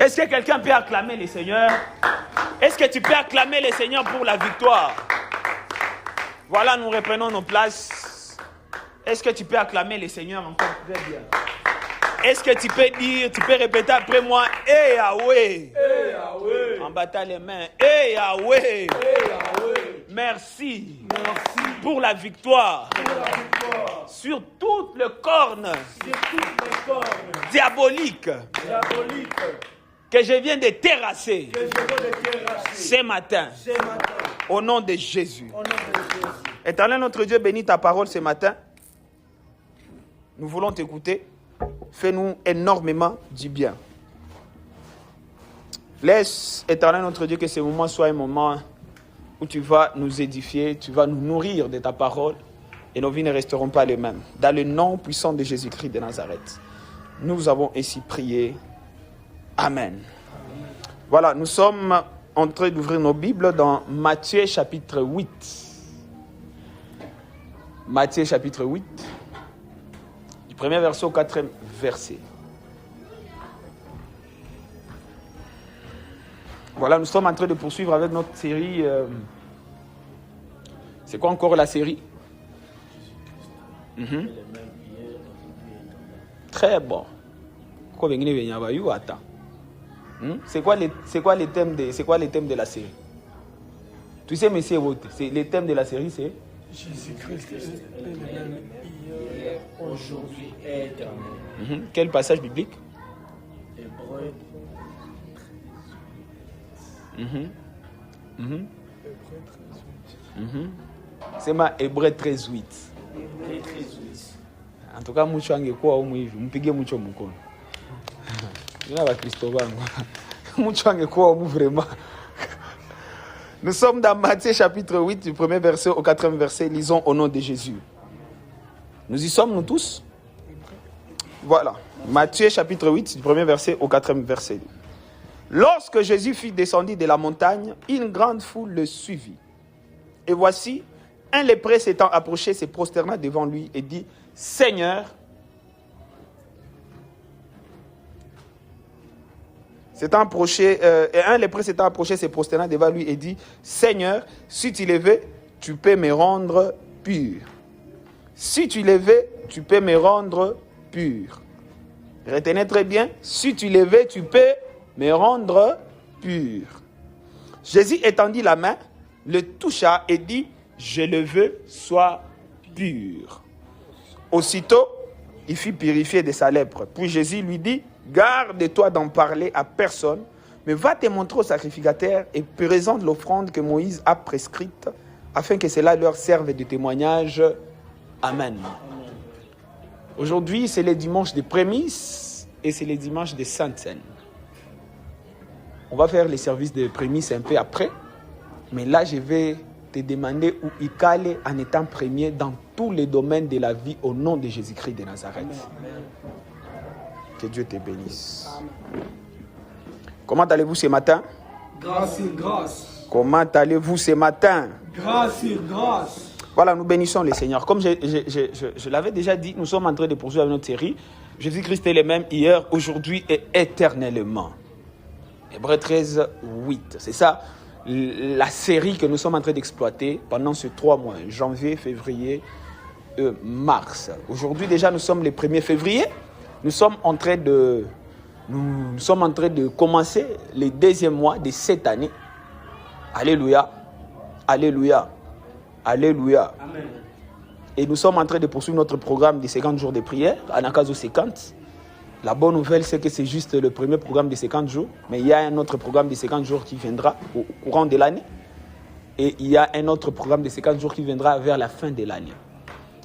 Est-ce que quelqu'un peut acclamer le Seigneur? Est-ce que tu peux acclamer le Seigneur pour la victoire? Voilà, nous reprenons nos places. Est-ce que tu peux acclamer le Seigneur encore? Très bien. Est-ce que tu peux dire, tu peux répéter après moi, hey Yahweh, en battant les mains, hey Yahweh, merci, pour la victoire, sur toutes les cornes, diaboliques que je viens de terrasser, ce matin, au nom de Jésus. Éternel notre Dieu, bénis ta parole ce matin. Nous voulons t'écouter. Fais-nous énormément du bien. Laisse, Éternel notre Dieu, que ce moment soit un moment où tu vas nous édifier, tu vas nous nourrir de ta parole et nos vies ne resteront pas les mêmes. Dans le nom puissant de Jésus-Christ de Nazareth, nous avons ainsi prié. Amen. Voilà, nous sommes en train d'ouvrir nos Bibles dans Matthieu chapitre 8. Matthieu chapitre 8. Du premier verset au quatrième verset. Voilà, nous sommes en train de poursuivre avec notre série. C'est quoi encore la série? Très bon. C'est quoi les thèmes de la série? Tu sais, monsieur, les thèmes de la série, c'est Jésus-Christ est le même hier, aujourd'hui et éternel. Quel passage biblique? Hébreux. C'est ma Hébreux 13:8. En tout cas, mucho angekuwa humu hivi, mpige mucho mkono. Nina wa Kristo wangu. Mucho angekuwa humu vraiment. Nous sommes dans Matthieu chapitre 8, du premier verset au quatrième verset. Lisons au nom de Jésus. Nous y sommes, nous tous? Voilà. Matthieu chapitre 8, du premier verset au quatrième verset. Lorsque Jésus fut descendu de la montagne, une grande foule le suivit. Et voici, un lépreux s'étant approché, se prosterna devant lui et dit, Seigneur, un lépreux s'étant approché, se prosterna devant lui et dit, Seigneur, si tu le veux, tu peux me rendre pur. Si tu le veux, tu peux me rendre pur. Retenez très bien, si tu le veux, tu peux me rendre pur. Jésus étendit la main, le toucha et dit, je le veux, sois pur. Aussitôt, il fut purifié de sa lèpre. Puis Jésus lui dit, garde-toi d'en parler à personne, mais va te montrer au sacrificateur et présente l'offrande que Moïse a prescrite, afin que cela leur serve de témoignage. Amen. Aujourd'hui, c'est le dimanche des prémices et c'est le dimanche des Saintes Seines. On va faire les services de prémices un peu après, mais là, je vais te demander où il cale en étant premier dans tous les domaines de la vie au nom de Jésus-Christ de Nazareth. Amen. Que Dieu te bénisse. Amen. Comment allez-vous ce matin? Grâce sur grâce. Comment allez-vous ce matin? Grâce sur grâce. Voilà, nous bénissons le Seigneur. Comme je l'avais déjà dit, nous sommes en train de poursuivre notre série. Jésus-Christ est le même hier, aujourd'hui et éternellement. Hébreux 13, 8. C'est ça la série que nous sommes en train d'exploiter pendant ces 3 mois, janvier, février, mars. Aujourd'hui déjà, nous sommes le 1er février. Nous sommes en train de commencer le 2e mois de cette année. Alléluia. Alléluia. Alléluia. Amen. Et nous sommes en train de poursuivre notre programme de 50 jours de prière, Anakazo 50. La bonne nouvelle, c'est que c'est juste le premier programme de 50 jours, mais il y a un autre programme de 50 jours qui viendra au courant de l'année. Et il y a un autre programme de 50 jours qui viendra vers la fin de l'année.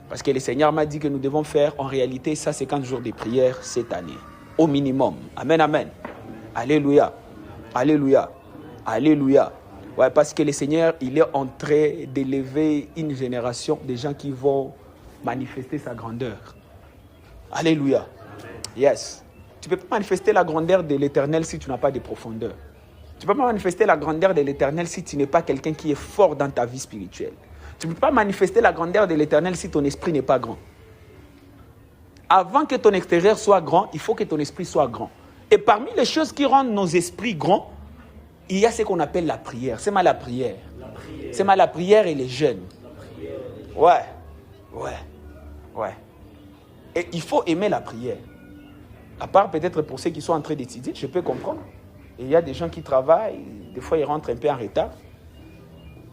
Parce que le Seigneur m'a dit que nous devons faire en réalité ça 50 jours de prière cette année, au minimum. Amen, amen. Alléluia. Alléluia. Alléluia. Ouais, parce que le Seigneur, il est en train d'élever une génération de gens qui vont manifester sa grandeur. Alléluia. Yes. Tu ne peux pas manifester la grandeur de l'Éternel si tu n'as pas de profondeur. Tu ne peux pas manifester la grandeur de l'Éternel si tu n'es pas quelqu'un qui est fort dans ta vie spirituelle. Tu ne peux pas manifester la grandeur de l'Éternel si ton esprit n'est pas grand. Avant que ton extérieur soit grand, il faut que ton esprit soit grand. Et parmi les choses qui rendent nos esprits grands, il y a ce qu'on appelle la prière. C'est mal la prière. C'est mal la prière et les jeûnes. Ouais. Et il faut aimer la prière. À part peut-être pour ceux qui sont en train d'étudier, je peux comprendre. Et il y a des gens qui travaillent, des fois ils rentrent un peu en retard.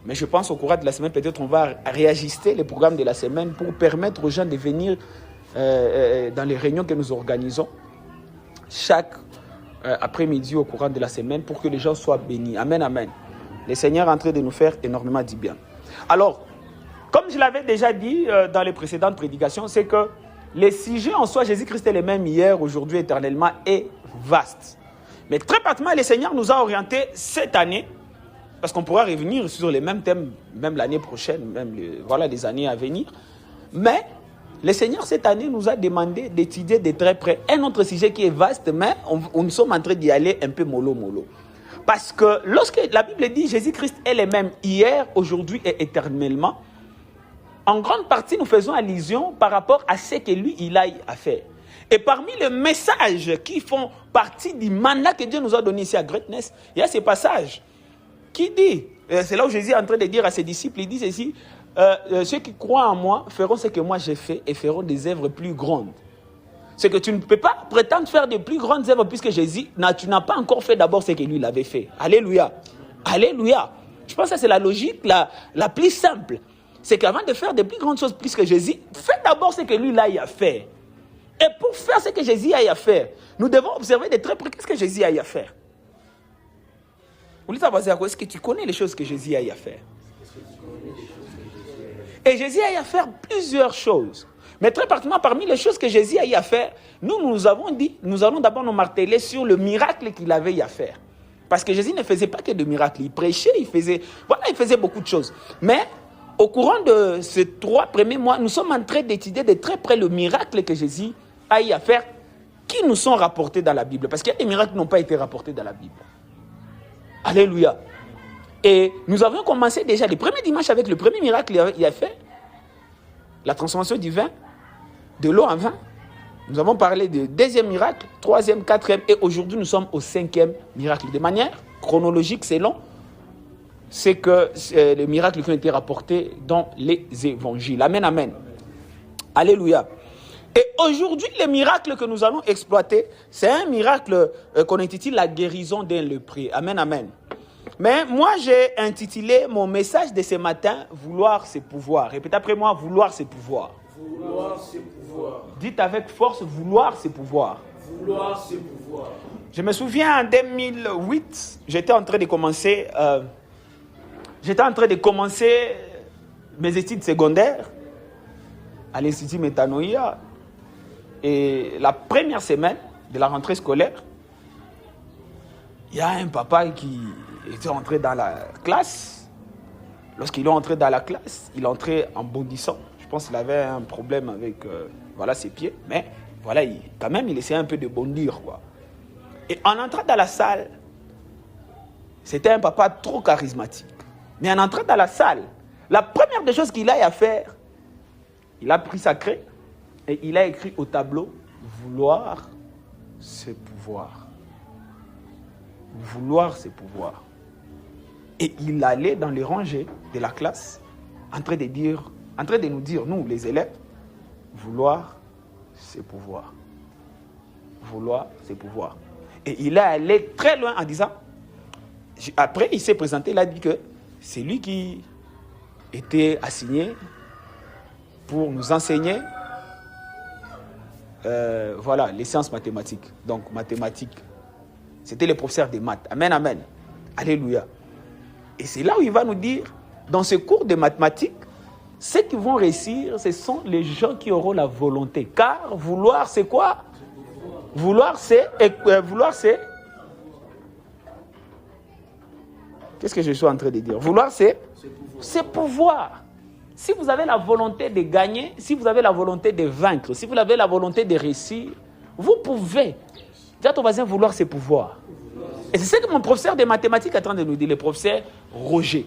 Mais je pense au courant de la semaine, peut-être on va réajuster les programmes de la semaine pour permettre aux gens de venir dans les réunions que nous organisons chaque après-midi au courant de la semaine pour que les gens soient bénis. Amen, amen. Le Seigneur est en train de nous faire énormément du bien. Alors, comme je l'avais déjà dit dans les précédentes prédications, c'est que les sujets en soi, Jésus-Christ est le même hier, aujourd'hui, éternellement, est vaste. Mais très particulièrement, le Seigneur nous a orientés cette année, parce qu'on pourra revenir sur les mêmes thèmes, même l'année prochaine, même les années à venir. Mais le Seigneur, cette année, nous a demandé d'étudier de très près un autre sujet qui est vaste, mais nous sommes en train d'y aller un peu mollo. Parce que lorsque la Bible dit Jésus-Christ est le même hier, aujourd'hui et éternellement, en grande partie, nous faisons allusion par rapport à ce que lui, il a à faire. Et parmi les messages qui font partie du mandat que Dieu nous a donné ici à Greatness, il y a ces passages qui dit, c'est là où Jésus est en train de dire à ses disciples, il dit ceci, ceux qui croient en moi feront ce que moi j'ai fait et feront des œuvres plus grandes. C'est que tu ne peux pas prétendre faire de plus grandes œuvres puisque Jésus, tu n'as pas encore fait d'abord ce que lui l'avait fait. Alléluia. Alléluia. Je pense que c'est la logique la plus simple. C'est qu'avant de faire de plus grandes choses plus que Jésus, fais d'abord ce que lui là a fait. Et pour faire ce que Jésus a à faire, nous devons observer de très près qu'est-ce que Jésus a à faire. Vous voulez savoir est-ce que tu connais les choses que Jésus a à faire? Et Jésus a à faire plusieurs choses. Mais très particulièrement parmi les choses que Jésus a à faire, nous avons dit, nous allons d'abord nous marteler sur le miracle qu'il avait à faire. Parce que Jésus ne faisait pas que de miracles. Il prêchait, il faisait beaucoup de choses. Mais au courant de ces 3 premiers mois, nous sommes en train d'étudier de très près le miracle que Jésus a à faire, qui nous sont rapportés dans la Bible. Parce qu'il y a des miracles qui n'ont pas été rapportés dans la Bible. Alléluia. Et nous avons commencé déjà le premier dimanche avec le premier miracle qu'il a fait, la transformation du vin, de l'eau en vin. Nous avons parlé du deuxième miracle, 3e, 4e, et aujourd'hui nous sommes au 5e miracle. De manière chronologique, selon c'est que les miracles qui ont été rapportés dans les évangiles. Amen, amen. Alléluia. Et aujourd'hui, le miracle que nous allons exploiter, c'est un miracle qu'on intitule la guérison d'un lépreux. Amen, amen. Mais moi, j'ai intitulé mon message de ce matin, vouloir c'est pouvoir. Répétez après moi, vouloir c'est pouvoir. Vouloir c'est pouvoir. Dites avec force, vouloir c'est pouvoir. Vouloir c'est pouvoir. Je me souviens en 2008, j'étais en train de commencer mes études secondaires à l'Institut Métanoïa. Et la première semaine de la rentrée scolaire, il y a un papa qui était entré dans la classe. Lorsqu'il est entré dans la classe, il est entré en bondissant. Je pense qu'il avait un problème avec ses pieds. Mais voilà, quand même, il essayait un peu de bondir, quoi. Et en entrant dans la salle, c'était un papa trop charismatique. Mais en entrant dans la salle, la première des choses qu'il a à faire, il a pris sa craie et il a écrit au tableau « Vouloir, c'est pouvoir ». Vouloir, c'est pouvoir. Et il allait dans les rangées de la classe en train de nous dire, nous les élèves, vouloir, c'est pouvoir. Vouloir, c'est pouvoir. Et il est allé très loin en disant, après il s'est présenté, il a dit que c'est lui qui était assigné pour nous enseigner les sciences mathématiques. Donc mathématiques, c'était le professeur des maths. Amen, amen. Alléluia. Et c'est là où il va nous dire, dans ce cours de mathématiques, ceux qui vont réussir, ce sont les gens qui auront la volonté. Car vouloir, c'est quoi? Vouloir, c'est... Qu'est-ce que je suis en train de dire? Vouloir, c'est pouvoir. Si vous avez la volonté de gagner, si vous avez la volonté de vaincre, si vous avez la volonté de réussir, vous pouvez. Dis à ton voisin, vouloir, c'est pouvoir. Et c'est ce que mon professeur de mathématiques est en train de nous dire, le professeur Roger.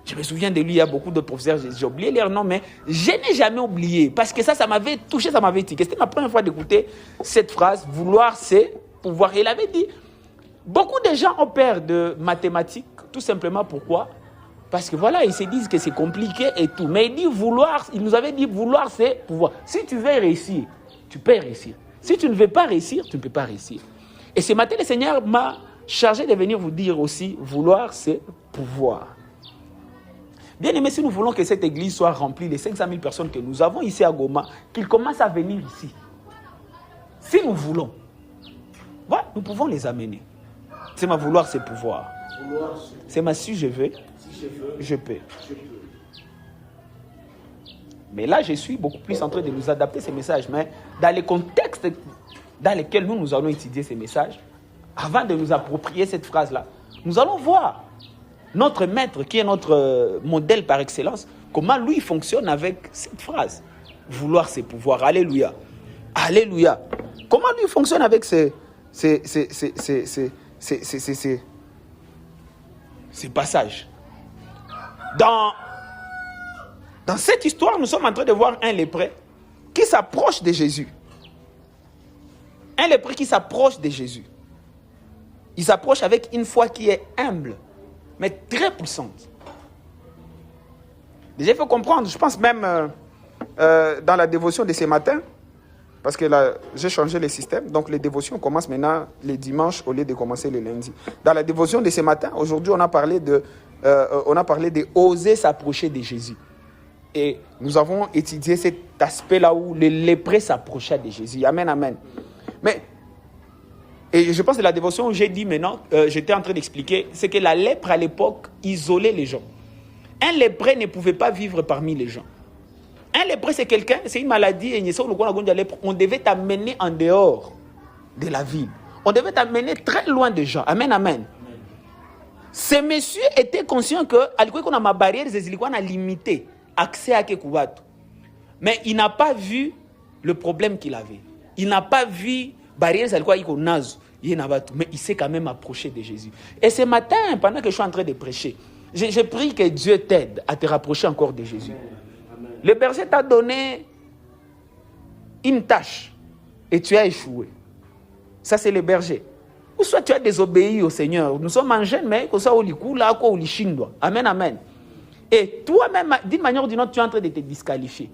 Je me souviens de lui, il y a beaucoup de professeurs, j'ai oublié leur nom, mais je n'ai jamais oublié, parce que ça m'avait touché, ça m'avait tiqué. C'était ma première fois d'écouter cette phrase, vouloir, c'est pouvoir. Il avait dit, beaucoup de gens ont peur de mathématiques, tout simplement pourquoi? Parce que voilà, ils se disent que c'est compliqué et tout. Mais il dit vouloir, il nous avait dit vouloir, c'est pouvoir. Si tu veux réussir, tu peux réussir. Si tu ne veux pas réussir, tu ne peux pas réussir. Et ce matin, le Seigneur m'a chargé de venir vous dire aussi, vouloir, c'est pouvoir. Bien aimé, si nous voulons que cette église soit remplie de 500 000 personnes que nous avons ici à Goma, qu'ils commencent à venir ici. Si nous voulons, voilà, nous pouvons les amener. C'est ma vouloir, c'est pouvoir. C'est ma si je veux, je peux. Mais là, je suis beaucoup plus en train de nous adapter ces messages. Mais dans les contextes dans lesquels nous allons étudier ces messages, avant de nous approprier cette phrase-là, nous allons voir notre maître, qui est notre modèle par excellence, comment lui fonctionne avec cette phrase. Vouloir, c'est pouvoir. Alléluia. Alléluia. Comment lui fonctionne avec ces passages. Dans cette histoire, nous sommes en train de voir un lépreux qui s'approche de Jésus. Un lépreux qui s'approche de Jésus. Il s'approche avec une foi qui est humble, mais très puissante. Déjà, il faut comprendre, je pense même dans la dévotion de ce matin, parce que là, j'ai changé le système, donc les dévotions commencent maintenant les dimanches au lieu de commencer le lundi. Dans la dévotion de ce matin, aujourd'hui, on a parlé de oser s'approcher de Jésus. Et nous avons étudié cet aspect-là où le lépreux s'approchait de Jésus. Amen, amen. Mais, et je pense que la dévotion où j'ai dit maintenant, j'étais en train d'expliquer, c'est que la lèpre à l'époque isolait les gens. Un lépreux ne pouvait pas vivre parmi les gens. Un lépreux, c'est quelqu'un, c'est une maladie, on devait t'amener en dehors de la ville. On devait t'amener très loin des gens. Amen, amen. Ce monsieur était conscient que, qu'on a ma barrière, on a limité accès à Kekoubatou. Mais il n'a pas vu le problème qu'il avait. Il n'a pas vu barrière, mais il s'est quand même approché de Jésus. Et ce matin, pendant que je suis en train de prêcher, j'ai pris que Dieu t'aide à te rapprocher encore de Jésus. Amen. Le berger t'a donné une tâche et tu as échoué. Ça, c'est le berger. Ou soit tu as désobéi au Seigneur. Nous sommes en jeune, mais comme ça, amen, amen. Et toi-même, d'une manière ou d'une autre, tu es en train de te disqualifier.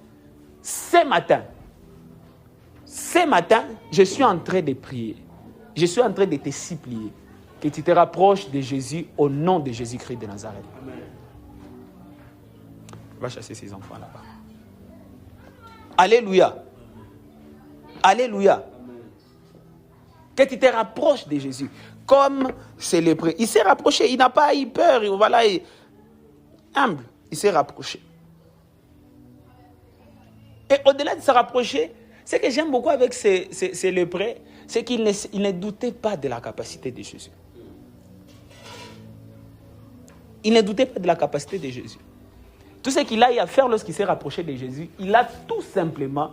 Ce matin, je suis en train de prier. Je suis en train de te supplier que tu te rapproches de Jésus au nom de Jésus-Christ de Nazareth. Amen. Va chasser ces enfants là-bas. Alléluia. Alléluia. Amen. Que tu te rapproches de Jésus. Comme c'est le lépreux. Il s'est rapproché. Il n'a pas eu peur. Voilà, humble. Il s'est rapproché. Et au-delà de se rapprocher, ce que j'aime beaucoup avec ces lépreux, c'est qu'il ne doutait pas de la capacité de Jésus. Il ne doutait pas de la capacité de Jésus. Tout ce qu'il a eu à faire lorsqu'il s'est rapproché de Jésus, il a tout simplement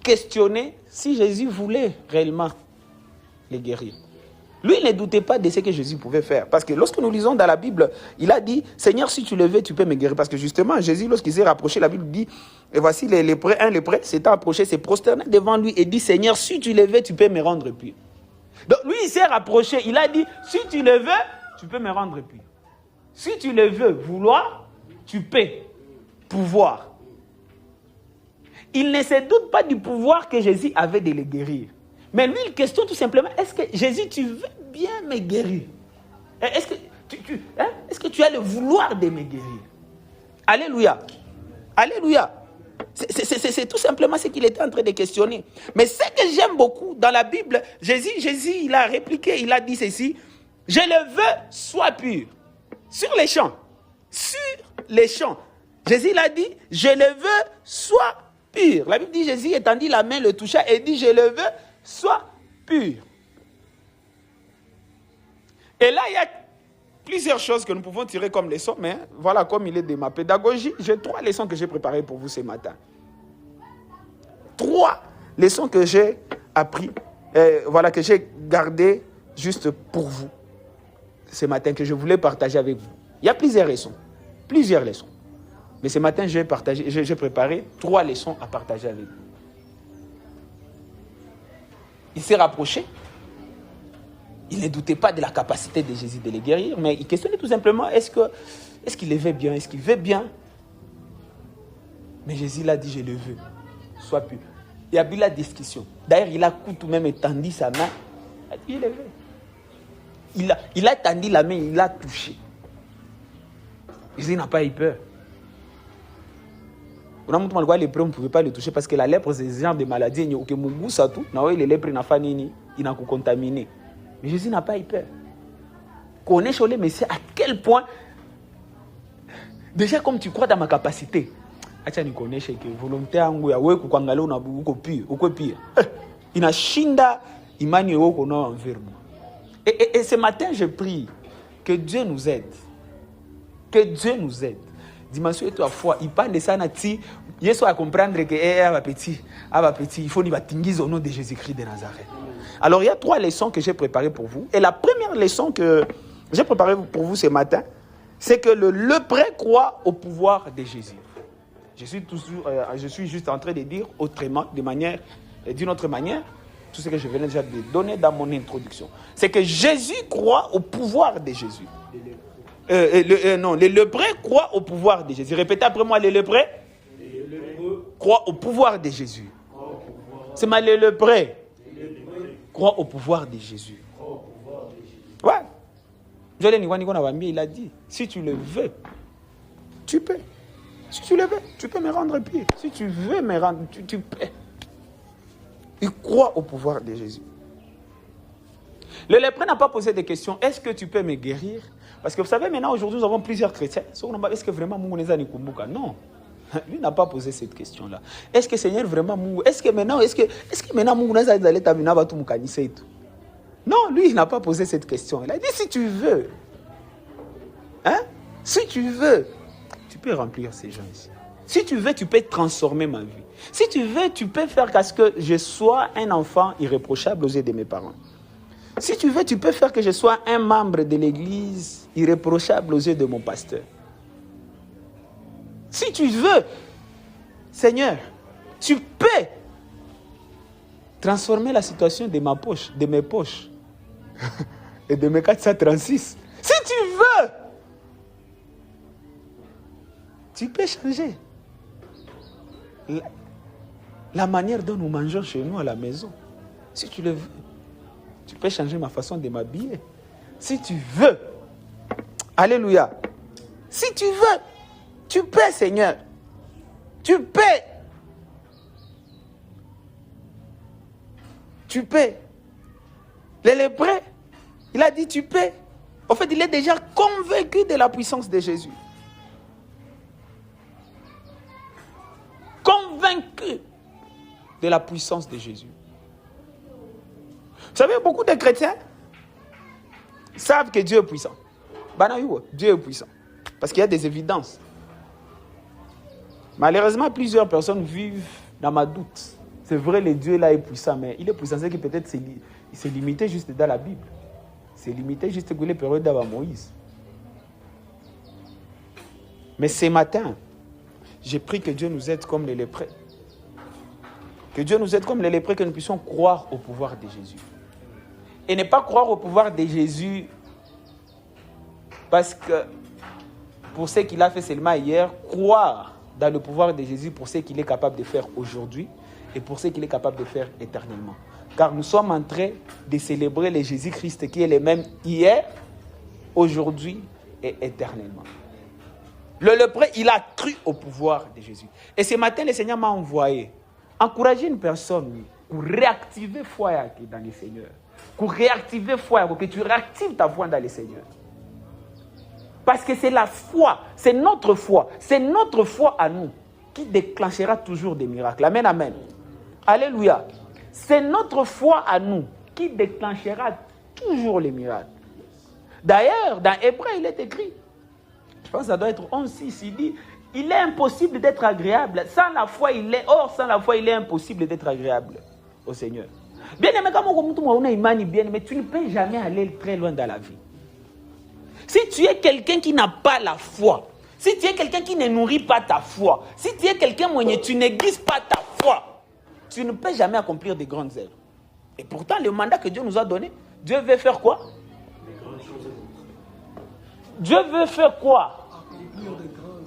questionné si Jésus voulait réellement les guérir. Lui, il ne doutait pas de ce que Jésus pouvait faire. Parce que lorsque nous lisons dans la Bible, il a dit, Seigneur, si tu le veux, tu peux me guérir. Parce que justement, Jésus, lorsqu'il s'est rapproché, la Bible dit, et voici un lépreux s'est approché, s'est prosterné devant lui et dit, Seigneur, si tu le veux, tu peux me rendre pur. Donc lui, il s'est rapproché, il a dit, si tu le veux, tu peux me rendre pur. Si tu le veux, vouloir, tu peux pouvoir. Il ne se doute pas du pouvoir que Jésus avait de le guérir. Mais lui, il questionne tout simplement, est-ce que Jésus, tu veux bien me guérir? Est-ce que tu as le vouloir de me guérir? Alléluia. Alléluia. C'est tout simplement ce qu'il était en train de questionner. Mais ce que j'aime beaucoup dans la Bible, Jésus, il a répliqué, il a dit ceci, je le veux, sois pur. Sur les champs. Sur les champs. Jésus l'a dit, je le veux, sois pur. La Bible dit, Jésus étendit la main, le toucha et dit, je le veux, sois pur. Et là, il y a plusieurs choses que nous pouvons tirer comme leçons, mais voilà, comme il est de ma pédagogie, j'ai 3 leçons que j'ai préparées pour vous ce matin. 3 leçons que j'ai appris, que j'ai gardées juste pour vous ce matin, que je voulais partager avec vous. Il y a plusieurs leçons. Mais ce matin, j'ai préparé 3 leçons à partager avec vous. Il s'est rapproché. Il ne doutait pas de la capacité de Jésus de les guérir, mais il questionnait tout simplement, est-ce qu'il les veut bien? Est-ce qu'il veut bien? Mais Jésus l'a dit, je le veux. Sois pur. Il y a eu la discussion. D'ailleurs, il a tout de même étendu sa main. Il a dit, je le veux. Il a étendu la main, il l'a touché. Jésus n'a pas eu peur. On a montré que les lépreux, on ne pouvait pas le toucher parce que la lèpre, c'est ce genre de maladie. Il y a tout. Les lépreux, ils n'ont contaminé. Mais Jésus n'a pas eu peur. Connais Cholé, mais c'est à quel point. Déjà, comme tu crois dans ma capacité. Acha nikuoneshe que volonté yangu ya wewe kuangalia uko pire. Inashinda imani yako na envers moi. Et ce matin je prie que Dieu nous aide. Que Dieu nous aide. Dimension de ta foi, il parle de ça nati Yesu a comprendre que petit, il faut ni batingize au nom de Jésus-Christ de Nazareth. Alors il y a 3 leçons que j'ai préparées pour vous et la première leçon que j'ai préparée pour vous ce matin, c'est que le lépreux croit au pouvoir de Jésus. Je suis juste en train de dire autrement, d'une autre manière, tout ce que je venais déjà de donner dans mon introduction. C'est que Jésus croit au pouvoir de Jésus. Les lépreux croient au pouvoir de Jésus. Répétez après moi, les lépreux croient au pouvoir de Jésus. C'est mal les lépreux croient au pouvoir de Jésus. Ouais. Il a dit, si tu le veux, tu peux. Si tu le veux, tu peux me rendre pied. Si tu veux me rendre, tu peux. Il croit au pouvoir de Jésus. Le lépreux n'a pas posé de questions. Est-ce que tu peux me guérir? Parce que vous savez, maintenant, aujourd'hui, nous avons plusieurs chrétiens. Est-ce que vraiment Mungu neza nikumbuka? Non. Lui n'a pas posé cette question-là. Est-ce que Seigneur vraiment Mungu? Est-ce que maintenant Mungu neza aller tamina batu mukanisa et tout? Non, lui, il n'a pas posé cette question. Il a dit, si tu veux. Hein? Si tu veux. Tu peux remplir ces gens ici. Si tu veux, tu peux transformer ma vie. Si tu veux, tu peux faire qu'à ce que je sois un enfant irréprochable aux yeux de mes parents. Si tu veux, tu peux faire que je sois un membre de l'église irréprochable aux yeux de mon pasteur. Si tu veux, Seigneur, tu peux transformer la situation de ma poche, de mes poches et de mes 436. Si tu veux, tu peux changer la manière dont nous mangeons chez nous à la maison. Si tu le veux, tu peux changer ma façon de m'habiller. Si tu veux, alléluia. Si tu veux, tu peux, Seigneur. Tu peux. Tu peux. Les lépreux, il a dit tu peux. En fait, il est déjà convaincu de la puissance de Jésus. Convaincu de la puissance de Jésus. Vous savez, beaucoup de chrétiens savent que Dieu est puissant. Dieu est puissant. Parce qu'il y a des évidences. Malheureusement, plusieurs personnes vivent dans ma doute. C'est vrai, le Dieu là est puissant, mais il est puissant. C'est que peut-être c'est limité juste dans la Bible. C'est limité juste pour les périodes d'avant Moïse. Mais ce matin, j'ai pris que Dieu nous aide comme les lépreux. Que Dieu nous aide comme les lépreux, que nous puissions croire au pouvoir de Jésus. Et ne pas croire au pouvoir de Jésus parce que pour ce qu'il a fait seulement hier, croire dans le pouvoir de Jésus pour ce qu'il est capable de faire aujourd'hui et pour ce qu'il est capable de faire éternellement. Car nous sommes en train de célébrer le Jésus-Christ qui est le même hier, aujourd'hui et éternellement. Le lépreux, il a cru au pouvoir de Jésus. Et ce matin, le Seigneur m'a envoyé encourager une personne pour réactiver foi dans le Seigneur. Pour réactiver foi, pour que tu réactives ta foi dans le Seigneur. Parce que c'est la foi, c'est notre foi à nous qui déclenchera toujours des miracles. Amen, amen. Alléluia. C'est notre foi à nous qui déclenchera toujours les miracles. D'ailleurs, dans Hébreu, il est écrit, je pense que ça doit être 11:6, il dit, il est impossible d'être agréable. Sans la foi, il est impossible d'être agréable au Seigneur. Bien aimé, mais tu ne peux jamais aller très loin dans la vie. Si tu es quelqu'un qui n'a pas la foi, si tu es quelqu'un qui ne nourrit pas ta foi, si tu es quelqu'un où tu n'aiguises pas ta foi, tu ne peux jamais accomplir des grandes œuvres. Et pourtant, le mandat que Dieu nous a donné, Dieu veut faire quoi? Dieu veut faire quoi?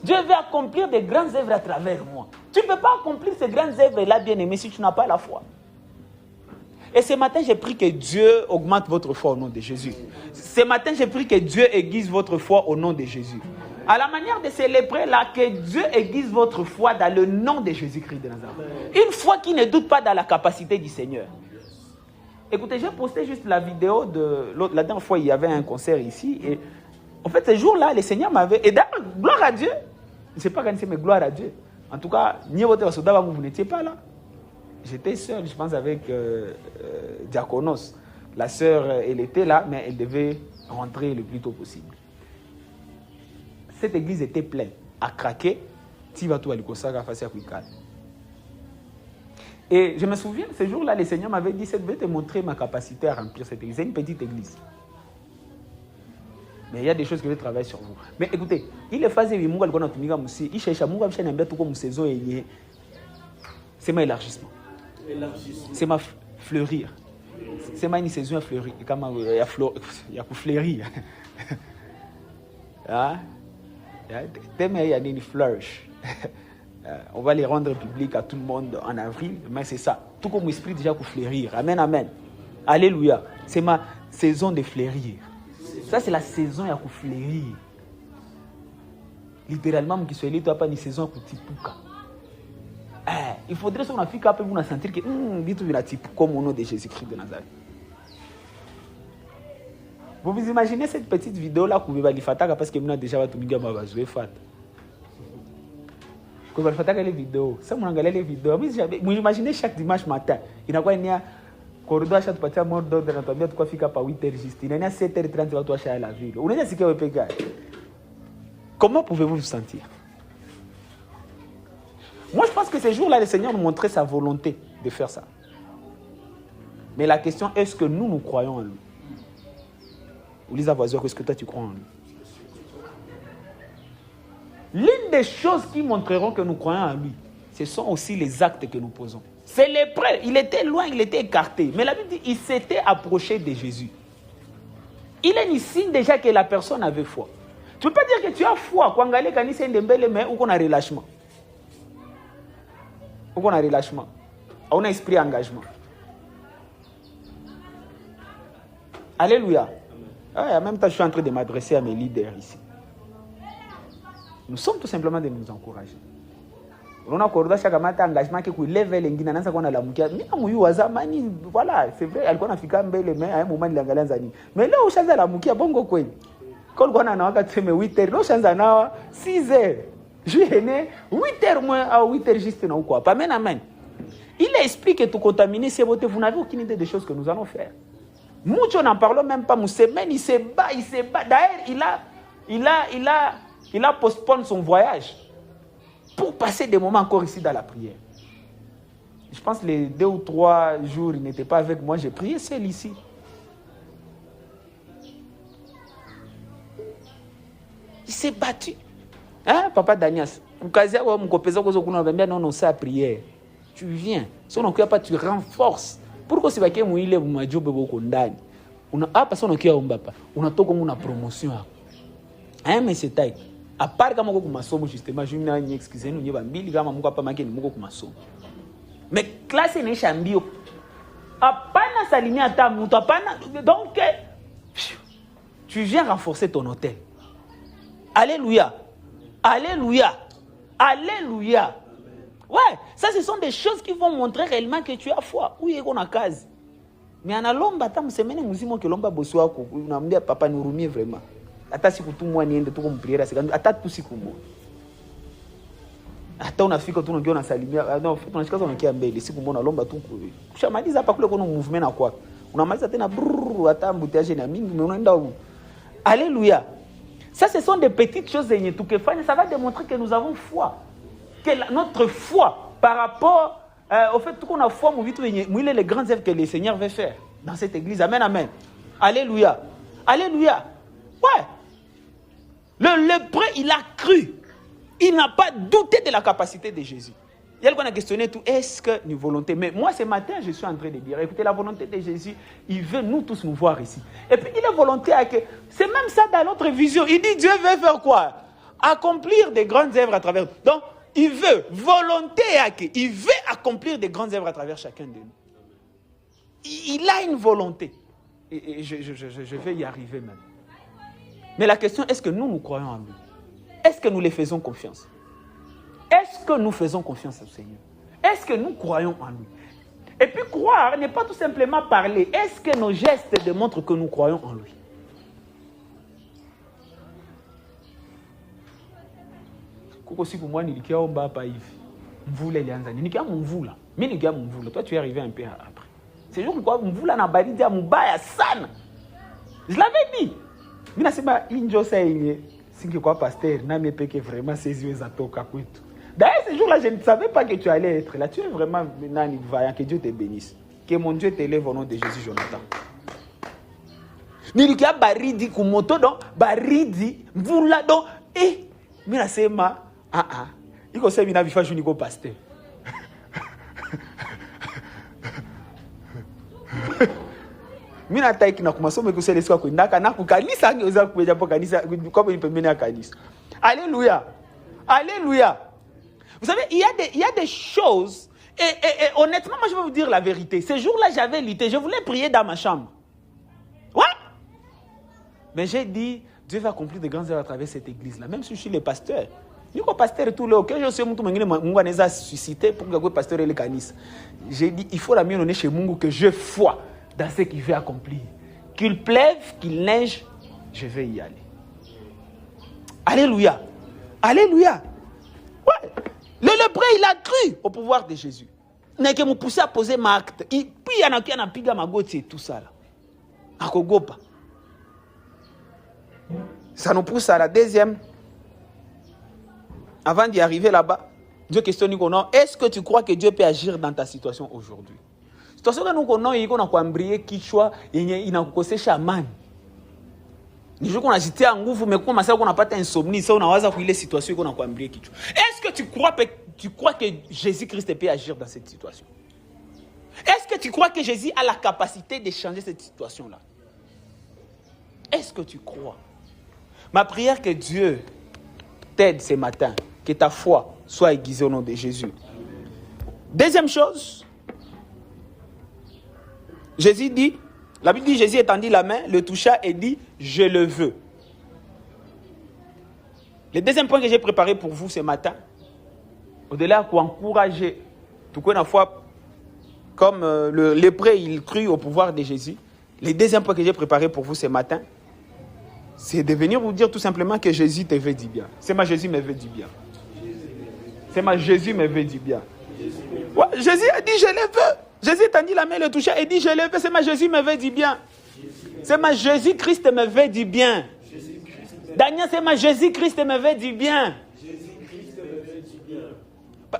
Dieu veut accomplir des grandes œuvres à travers moi. Tu ne peux pas accomplir ces grandes œuvres-là, bien-aimé, si tu n'as pas la foi. Et ce matin, j'ai pris que Dieu augmente votre foi au nom de Jésus. Ce matin, j'ai pris que Dieu aiguise votre foi au nom de Jésus. À la manière de célébrer là, que Dieu aiguise votre foi dans le nom de Jésus-Christ de Nazareth. Une foi qui ne doute pas dans la capacité du Seigneur. Écoutez, j'ai posté juste la vidéo de... La dernière fois, il y avait un concert ici. Et en fait, ce jour-là, le Seigneur m'avait... Et d'ailleurs, gloire à Dieu. Je ne sais pas quand c'est, mais gloire à Dieu. En tout cas, vous n'étiez pas là. J'étais seul, je pense, avec Diakonos. La sœur, elle était là, mais elle devait rentrer le plus tôt possible. Cette église était pleine, à craquer. Et je me souviens, ce jour-là, le Seigneur m'avait dit, je vais te montrer ma capacité à remplir cette église. C'est une petite église. Mais il y a des choses que je vais travailler sur vous. Mais écoutez, il est phasé, il cherche c'est ma élargissement. C'est ma fleurir. C'est ma saison à fleurir. Il y a fleurir. Il y a une flourish. On va les rendre publics à tout le monde en avril, mais c'est ça. Tout comme l'esprit déjà pour fleurir. Amen, amen. Alléluia. C'est ma saison de fleurir. Ça, c'est la saison à fleurir. Littéralement, qui soit là, tu n'as pas une saison pour tipuka. Il faudrait qu'on a fait capable de sentir que comme au nom de Jésus-Christ de Nazareth. Vous vous imaginez cette petite vidéo là qu'on va faire parce que nous déjà tout le monde jouer fat. Quand on va faire les vidéos, ça on regarde les vidéos. Vous imaginez chaque dimanche matin, il y a quoi il y a corridor achat patia mort d'ordre dans ta quoi fika pas 8h juste. Il y a 7h30 va toi acheter la ville. On est ce que vous payez. Comment pouvez-vous vous sentir? Moi, je pense que ces jours-là, le Seigneur nous montrait sa volonté de faire ça. Mais la question, est-ce que nous croyons en lui? Ou Lisa Voiseur, est-ce que toi, tu crois en lui? L'une des choses qui montreront que nous croyons en lui, ce sont aussi les actes que nous posons. C'est les prêts. Il était loin, il était écarté. Mais la Bible dit qu'il s'était approché de Jésus. Il est un signe déjà que la personne avait foi. Tu ne peux pas dire que tu as foi quand on a relâchement. On a relâchement. On a esprit engagement. Alléluia. En même temps, je suis en train de m'adresser à mes leaders ici. Nous sommes tout simplement de nous encourager. On a encore chaque matin engagement qui lève les guinées dans sa la mukia. Voilà, c'est vrai, elle connaît fika mbele mais à un moment il a zani. Mais là où change la mukia bongo quoi. Quand on a na 8h, là change na 6h. Je suis né 8h moins à 8h juste non quoi. Pas amen. Il explique que tout contaminé c'est beauté. Vous n'avez aucune idée des choses que nous allons faire. Mucho n'en parlons même pas. Moussemen il se bat. D'ailleurs il a postponé son voyage pour passer des moments encore ici dans la prière. Je pense que les 2 ou 3 jours il n'était pas avec moi. J'ai prié seul ici. Il s'est battu. Hein, papa Danias, non, c'est la prière. Tu viens. Si on n'a pas, tu renforces. Pourquoi c'est que moi il est mon job beaucoup condamné. On a pas son qui a on a tout comme une promotion. Hein, mais c'est taille. À part quand on a somme justement, je n'ai excusé nous y va mille quand on a pas manqué nous comme somme. Mais classe n'est chambio. À pas na s'aligner à ta mouta pas donc tu viens renforcer ton hôtel. Alléluia. Alléluia. Alléluia. Ouais, ça ce sont des choses qui vont montrer réellement que tu as foi. Oui, on a case. Mais en alomba tam semaine musimo que lomba boswa ko na mdia papa nurumie vraiment. Ata siku tu mwa niende tu kumpriera sekando ata tu siku mo. Ata unafika tu unaongea unasalimia no tunashikaza unakia mbele siku mbona lomba tu kushamaliza hapa kule kuna movement na kwako. Unamaliza tena brrr ata mbutiaje na mingi unaenda. Alléluia. Ça, ce sont des petites choses ça va démontrer que nous avons foi. Que notre foi par rapport au fait qu'on a foi, il est les grandes œuvres que le Seigneur veut faire dans cette église. Amen, amen. Alléluia. Alléluia. Ouais. Le lépreux, il a cru. Il n'a pas douté de la capacité de Jésus. Il y a qu'on a questionné tout. Est-ce que une volonté? Mais moi, ce matin, je suis en train de dire, écoutez, la volonté de Jésus, il veut nous tous nous voir ici. Et puis, il est volontaire. C'est même ça dans notre vision. Il dit, Dieu veut faire quoi? Accomplir des grandes œuvres à travers. Donc, il veut, volonté, il veut accomplir des grandes œuvres à travers chacun de nous. Il a une volonté. Et je vais y arriver même. Mais la question, est-ce que nous croyons en lui? Est-ce que nous les faisons confiance? Est-ce que nous faisons confiance au Seigneur? Est-ce que nous croyons en lui? Et puis croire n'est pas tout simplement parler. Est-ce que nos gestes démontrent que nous croyons en lui? Si pour moi, il y a un bas pas toi tu es arrivé un peu après. C'est juste quoi mvula na baridi ya mubaya sana. Je l'avais dit. Mina sema injo saye singe quoi pasteur na mepeke vraiment saisi les atoka kwetu. D'ailleurs ce jour-là je ne savais pas que tu allais être là. Tu es vraiment nani vaillant, que Dieu te bénisse. Que mon Dieu t'élève au nom de Jésus Jonathan. Nilikia baridi kumoto donc baridi mvula donc mina sema iko sema ina vifa juni ko pasteur. Mina taiki na kumasomo kusele sika kuindaka na kukanisa angeweza kuja hapo kanisa kwa pembeni ya kanisa. Alléluia. Alléluia. Vous savez, il y a des choses et honnêtement moi je vais vous dire la vérité. Ce jour-là j'avais lutté, je voulais prier dans ma chambre. Ouais. Mais j'ai dit Dieu va accomplir de grandes œuvres à travers cette église là, même si je suis le pasteur. Niko pasteur tout là, que je sais mtu mwingine Mungu anaweza susciter pour que pasteur le kanisa. J'ai dit il faut la mienne donner chez Mungu que je foi dans ce qu'il veut accomplir. Qu'il pleuve, qu'il neige, je vais y aller. Alléluia. Alléluia. Ouais. Le lépreux, il a cru au pouvoir de Jésus. N'est que me pousser à poser ma acte. Et puis il y en a qui ont piga ma goutte et tout ça là. À Kogopa. Ça nous pousse à la deuxième. Avant d'y arriver là-bas, Dieu questionne nous, est-ce que tu crois que Dieu peut agir dans ta situation aujourd'hui? Situation que nous connaissons, il y a un briller qui choix, il y a un chaman. Ni jour qu'on a jeté en gouffre, mais comment ça qu'on n'a pas d'insomnie, ça on a wasé pour les situations qu'on a un briller qui choix. Est-ce que tu crois que Jésus-Christ peut agir dans cette situation? Est-ce que tu crois que Jésus a la capacité de changer cette situation-là? Est-ce que tu crois? Ma prière que Dieu t'aide ce matin, que ta foi soit aiguisée au nom de Jésus. Deuxième chose, Jésus dit, la Bible dit, Jésus étendit la main, le toucha et dit, je le veux. Le deuxième point que j'ai préparé pour vous ce matin, au-delà d'encourager, tout comme la foi, comme le lépreux, il crut au pouvoir de Jésus. Le deuxième point que j'ai préparé pour vous ce matin, c'est de venir vous dire tout simplement que Jésus te veut du bien. C'est ma Jésus me veut du bien. C'est ma Jésus me veut du bien. Ouais, Jésus a dit, je le veux. Jésus tendit la main, le toucha et dit, je le veux. C'est ma Jésus me veut du bien. C'est ma Jésus-Christ me veut du bien. Daniel, c'est ma Jésus-Christ me veut du bien.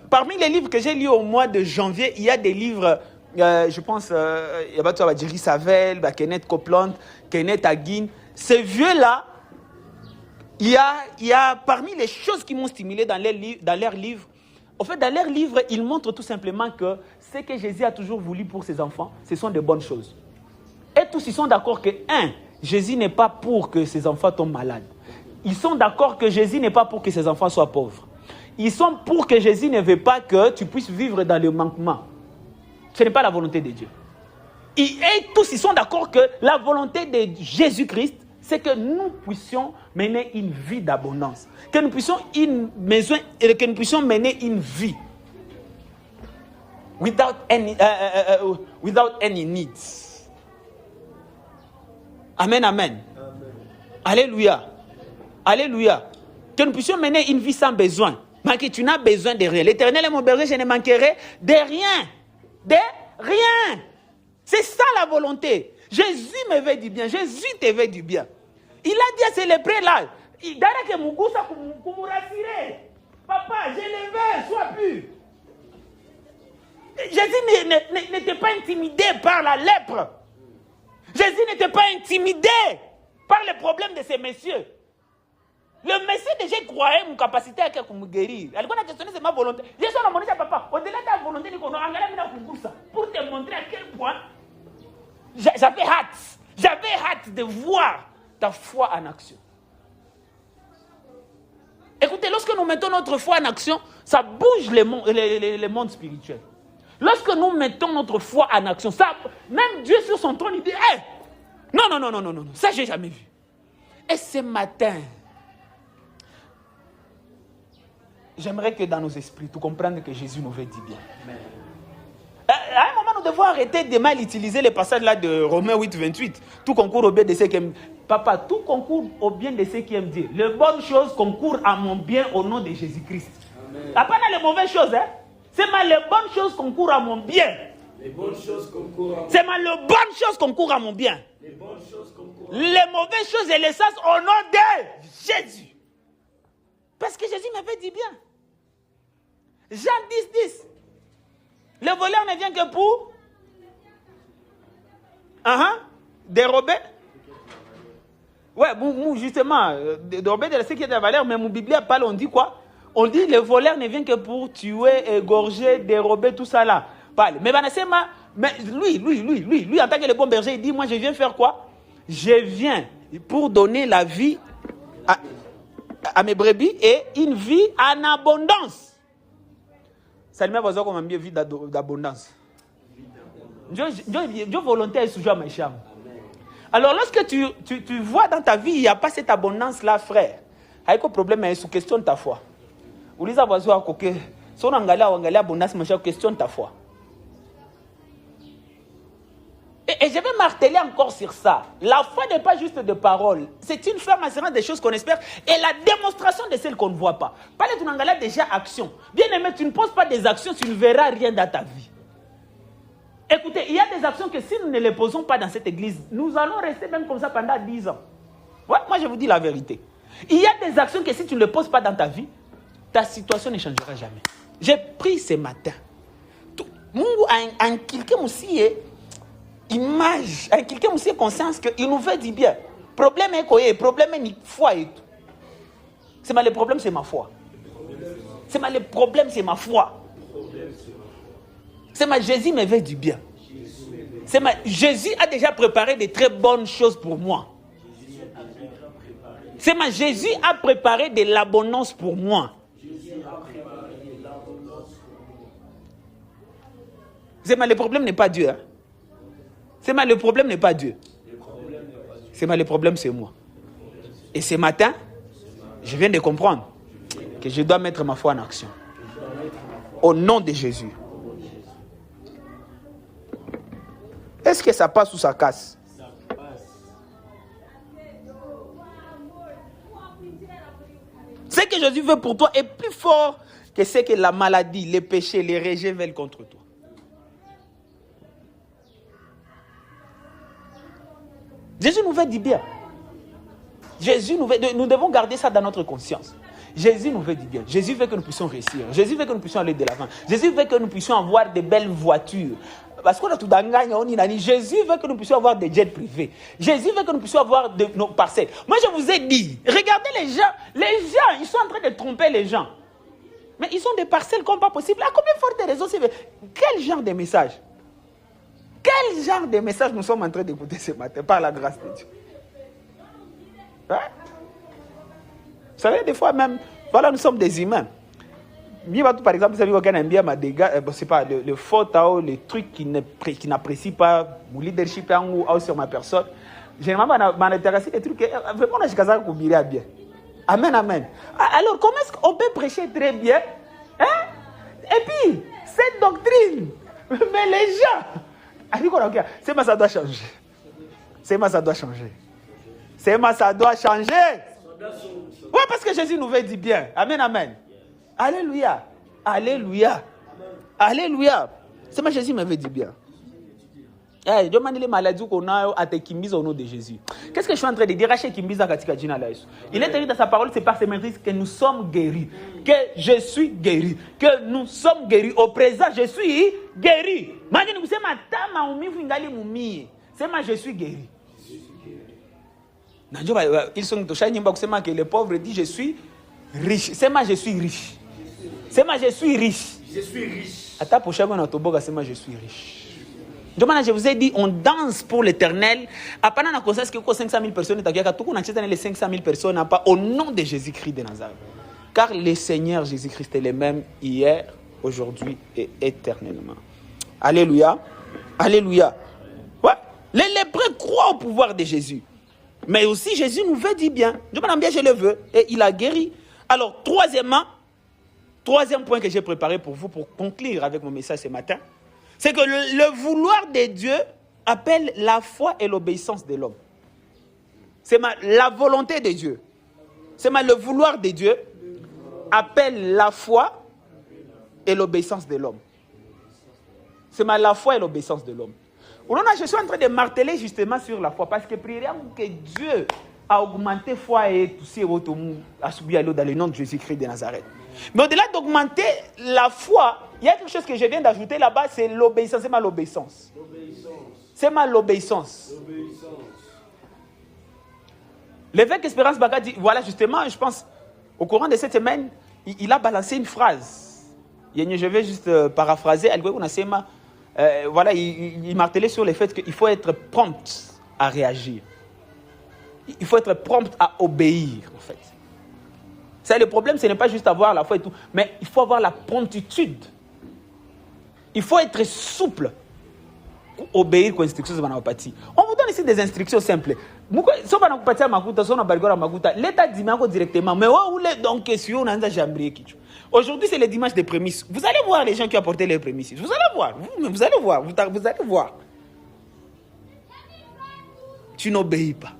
Parmi les livres que j'ai lus au mois de janvier, il y a des livres, je pense, il y a Jerry Savelle, Kenneth Copeland, Kenneth Hagin. Ces vieux-là, il y a parmi les choses qui m'ont stimulé dans leurs livres. En fait, dans leurs livres, ils montrent tout simplement que ce que Jésus a toujours voulu pour ses enfants, ce sont de bonnes choses. Et tous, ils sont d'accord que, Jésus n'est pas pour que ses enfants tombent malades. Ils sont d'accord que Jésus n'est pas pour que ses enfants soient pauvres. Ils sont pour que Jésus ne veut pas que tu puisses vivre dans le manquement. Ce n'est pas la volonté de Dieu. Et tous, ils sont d'accord que la volonté de Jésus-Christ, c'est que nous puissions mener une vie d'abondance. Que nous puissions mener une vie without any needs. Amen, amen. Alléluia. Alléluia. Que nous puissions mener une vie sans besoin. Mais que tu n'as besoin de rien. L'Éternel est mon berger, je ne manquerai de rien. De rien. C'est ça la volonté. Jésus me veut du bien. Jésus te veut du bien. Il a dit à ces lépreux-là, papa, je le veux, sois pur. Jésus n'était pas intimidé par la lèpre. Jésus n'était pas intimidé par les problèmes de ces messieurs. Le Messie déjà croyait mon capacité à me guérir. Elle a questionné c'est ma volonté. Je suis mon papa. Au-delà de ta volonté, pour te montrer à quel point j'avais hâte. J'avais hâte de voir ta foi en action. Écoutez, lorsque nous mettons notre foi en action, ça bouge les mondes spirituels. Lorsque nous mettons notre foi en action, ça, même Dieu sur son trône, il dit, hey, non, ça j'ai jamais vu. Et ce matin, j'aimerais que dans nos esprits, tu comprennes que Jésus nous veut dire bien. Amen. À un moment, nous devons arrêter de mal utiliser les passages là de Romains 8, 28. Tout concourt au bien de ceux qui aiment. Papa, tout concourt au bien de ceux qui aiment Dieu. Les bonnes choses concourent à mon bien au nom de Jésus-Christ. Pas dans les mauvaises choses, hein. C'est mal les bonnes choses concourent à mon bien. Les bonnes choses concourent à mon bien. C'est mal les bonnes choses concourent à mon bien. Les bonnes choses concourent à mon bien. Les mauvaises choses et les sens au nom de Jésus. Parce que Jésus m'avait dit bien. Jean 10. Le voleur ne vient que pour dérober. Ouais, justement, dérober de ce qui est de la valeur, mais mon Bible parle, on dit quoi? On dit le voleur ne vient que pour tuer, égorger, dérober, tout ça là. Parle. Mais lui, en tant que le bon berger, il dit, moi je viens faire quoi? Je viens pour donner la vie à mes brebis et une vie en abondance. Salut, vous avez comme une vie d'abondance. Dieu volontaire est sujet à mes chambres. Alors, lorsque tu vois dans ta vie, il n'y a pas cette abondance-là, frère. Il y a un problème, c'est question de ta foi. Vous lisez à voisin à côté. Si on a abondance, c'est question de ta foi. Et je vais marteler encore sur ça. La foi n'est pas juste de paroles. C'est une ferme assurance des choses qu'on espère et la démonstration de celles qu'on ne voit pas. Parler de Nangala déjà action. Bien aimé, tu ne poses pas des actions, tu ne verras rien dans ta vie. Écoutez, il y a des actions que si nous ne les posons pas dans cette église, nous allons rester même comme ça pendant 10 ans. Ouais, moi je vous dis la vérité. Il y a des actions que si tu ne les poses pas dans ta vie, ta situation ne changera jamais. J'ai pris ce matin. Mungu a quelqu'un aussi image, quelqu'un aussi conscience qu'il nous veut dire bien. Problème est quoi? Problème est foi et tout. C'est mal le problème, c'est ma foi. C'est mal le problème, c'est ma foi. C'est mal Jésus me veut du bien. C'est mal Jésus a déjà préparé de très bonnes choses pour moi. C'est mal Jésus a préparé de l'abondance pour moi. C'est mal le problème n'est pas Dieu. Hein? C'est mal le problème n'est pas Dieu. C'est mal le problème c'est moi. Et ce matin, je viens de comprendre que je dois mettre ma foi en action. Au nom de Jésus. Est-ce que ça passe ou ça casse? Ça passe. Ce que Jésus veut pour toi est plus fort que ce que la maladie, les péchés, les rejets veulent contre toi. Jésus nous veut du bien. Nous devons garder ça dans notre conscience. Jésus nous veut du bien. Jésus veut que nous puissions réussir. Jésus veut que nous puissions aller de l'avant. Jésus veut que nous puissions avoir de belles voitures. Parce qu'on a tout d'engagé, Jésus veut que nous puissions avoir des jets privés. Jésus veut que nous puissions avoir nos parcelles. Moi, je vous ai dit, regardez les gens, ils sont en train de tromper les gens. Mais ils ont des parcelles comme pas possible. À combien fortes raisons c'est? Quel genre de message? Quel genre de message nous sommes en train d'écouter ce matin par la grâce de Dieu? Hein? Vous savez, des fois même, voilà, nous sommes des humains. Par exemple, vous savez qu'aucun aime bien c'est pas le faute, les trucs qui n'apprécient pas mon leadership ou sur ma personne. Généralement, m'intéresse les trucs vraiment je suis bien. Amen, amen. Alors, comment est-ce qu'on peut prêcher très bien? Hein? Et puis, cette doctrine, mais les gens, c'est moi ça doit changer. C'est moi ça doit changer. C'est moi ça doit changer. Oui, parce que Jésus nous veut dire bien. Amen, amen. Alléluia. Alléluia. Alléluia. C'est moi Jésus m'avait dit bien. Demandez les maladies qu'on a à te Kimbiza au nom de Jésus. Qu'est-ce que je suis en train de dire? Il est écrit dans sa parole, c'est par ses maîtrises que nous sommes guéris. Que je suis guéri. Que nous sommes guéris. Au présent, je suis guéri. C'est moi, je suis guéri. Ils sont que les pauvres disent je suis riche. C'est moi je suis riche. C'est moi je suis riche. Je suis riche. À ta prochaine fois, c'est moi je suis riche. Je vous ai dit, on danse pour l'éternel. Après, on a conscience que 500 000 personnes, les 500 000 personnes, pas au nom de Jésus-Christ de Nazareth. Car le Seigneur Jésus-Christ est le même hier, aujourd'hui et éternellement. Alléluia. Alléluia. Ouais. Les lépreux croient au pouvoir de Jésus. Mais aussi, Jésus nous veut dire bien. Je le veux. Et il a guéri. Alors, troisième point que j'ai préparé pour vous, pour conclure avec mon message ce matin, c'est que le vouloir de Dieu appelle la foi et l'obéissance de l'homme. C'est la volonté de Dieu. C'est le vouloir de Dieu appelle la foi et l'obéissance de l'homme. C'est la foi et l'obéissance de l'homme. Je suis en train de marteler justement sur la foi parce que prions que Dieu a augmenté la foi et tout ce dans le nom de Jésus-Christ de Nazareth. Mais au-delà d'augmenter la foi, il y a quelque chose que je viens d'ajouter là-bas, c'est l'obéissance. C'est l'obéissance. C'est l'obéissance. L'évêque Espérance Baka dit, voilà justement, je pense, au courant de cette semaine, il a balancé une phrase. Je vais juste paraphraser. Voilà, il martelait sur le fait qu'il faut être prompt à réagir. Il faut être prompt à obéir, en fait. C'est le problème, ce n'est pas juste avoir la foi et tout, mais il faut avoir la promptitude. Il faut être souple pour obéir aux instructions de Manapati. On vous donne ici des instructions simples. Si on a parti à Makuta, si on a barré à Makuta, l'État dit directement, mais où est donc question on a jamais. Aujourd'hui, c'est le dimanche des prémices. Vous allez voir les gens qui ont apporté les prémices. Vous allez voir, vous allez voir, vous allez voir. Tu n'obéis pas.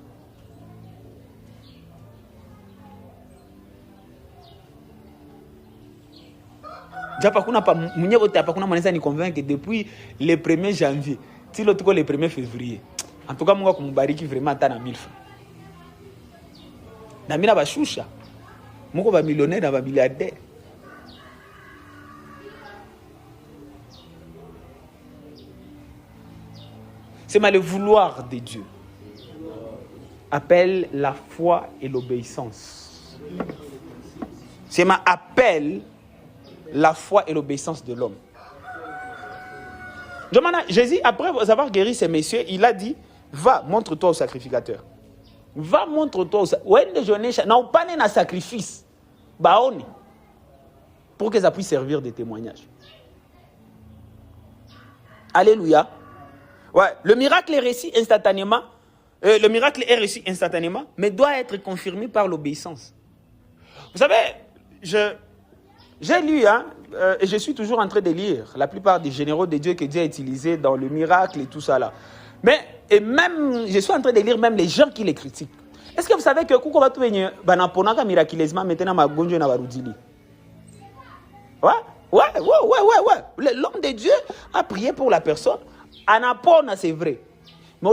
Je convainc que depuis le 1er janvier, si l'autre le 1er février, en tout cas, moi, je suis vraiment à 1000 francs. Je suis choucha. Je suis millionnaire, je suis milliardaire. C'est le vouloir de Dieu. Appelle la foi et l'obéissance. C'est ma appel la foi et l'obéissance de l'homme. Jésus, après avoir guéri ces messieurs, il a dit, va, montre-toi au sacrificateur. Va, montre-toi au sacrificateur. Non, pas un sacrifice. Pour que ça puisse servir de témoignage. Alléluia. Ouais, le miracle est réussi instantanément. Mais doit être confirmé par l'obéissance. Vous savez, j'ai lu, et je suis toujours en train de lire la plupart des généraux de Dieu que Dieu a utilisés dans le miracle et tout ça là. Et même, je suis en train de lire même les gens qui les critiquent. Est-ce que vous savez que quand on va tout venir, miraculeusement, maintenant, ma gonjo na barudili. Ouais. L'homme de Dieu a prié pour la personne. Anapona, c'est vrai. Mais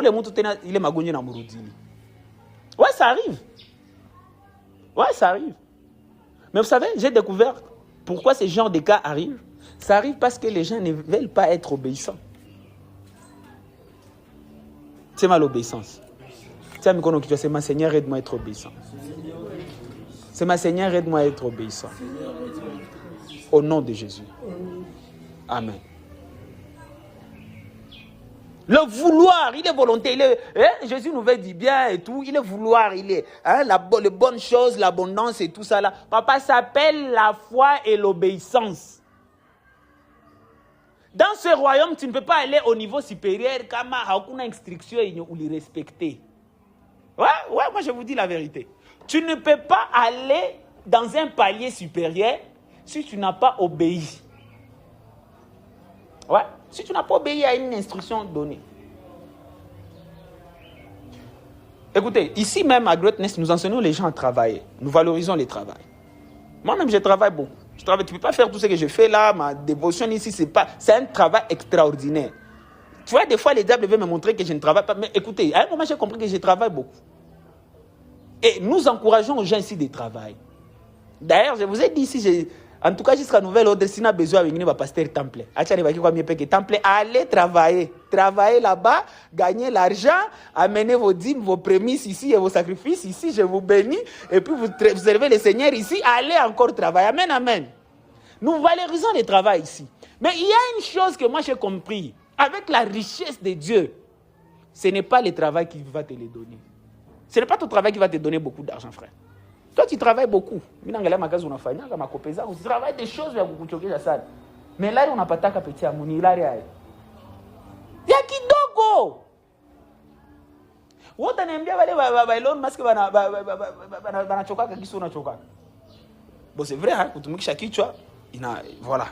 il est ma gonjo na barudili. Ouais, ça arrive. Mais vous savez, j'ai découvert pourquoi ce genre de cas arrivent. Ça arrive parce que les gens ne veulent pas être obéissants. C'est l'obéissance. C'est ma Seigneur, aide-moi à être obéissant. C'est ma Seigneur, aide-moi à être obéissant. Au nom de Jésus. Amen. Le vouloir, il est volonté. Jésus nous veut dire bien et tout. Il est vouloir, il est les bonnes choses, l'abondance et tout ça là. Papa, s'appelle la foi et l'obéissance. Dans ce royaume, tu ne peux pas aller au niveau supérieur comme aucune instruction ou les respecter. Ouais, moi je vous dis la vérité. Tu ne peux pas aller dans un palier supérieur si tu n'as pas obéi. Ouais. Si tu n'as pas obéi à une instruction donnée. Écoutez, ici même à Greatness, nous enseignons les gens à travailler. Nous valorisons le travail. Moi-même, je travaille beaucoup. Tu ne peux pas faire tout ce que je fais là. Ma dévotion ici, c'est un travail extraordinaire. Tu vois, des fois, les diables veulent me montrer que je ne travaille pas. Mais écoutez, à un moment, j'ai compris que je travaille beaucoup. Et nous encourageons aux gens ici de travailler. D'ailleurs, je vous ai dit ici, En tout cas, jusqu'à nouvel ordre, si on a besoin de pasteur temple. Allez travailler. Travaillez là-bas, gagnez l'argent, amenez vos dîmes, vos prémices ici et vos sacrifices ici. Je vous bénis. Et puis vous servez le Seigneur ici. Allez encore travailler. Amen, amen. Nous valorisons le travail ici. Mais il y a une chose que moi j'ai compris. Avec la richesse de Dieu, ce n'est pas le travail qui va te le donner. Ce n'est pas ton travail qui va te donner beaucoup d'argent, frère. Toi, tu travailles beaucoup. Tu travailles des choses, mais là, on n'a pas ta petit amour. Il y a kidogo. Wote niambia wale Elon Musk wanachoka kisu unachoka. Bon, c'est vrai, hein, kutumikisha kichwa, voilà.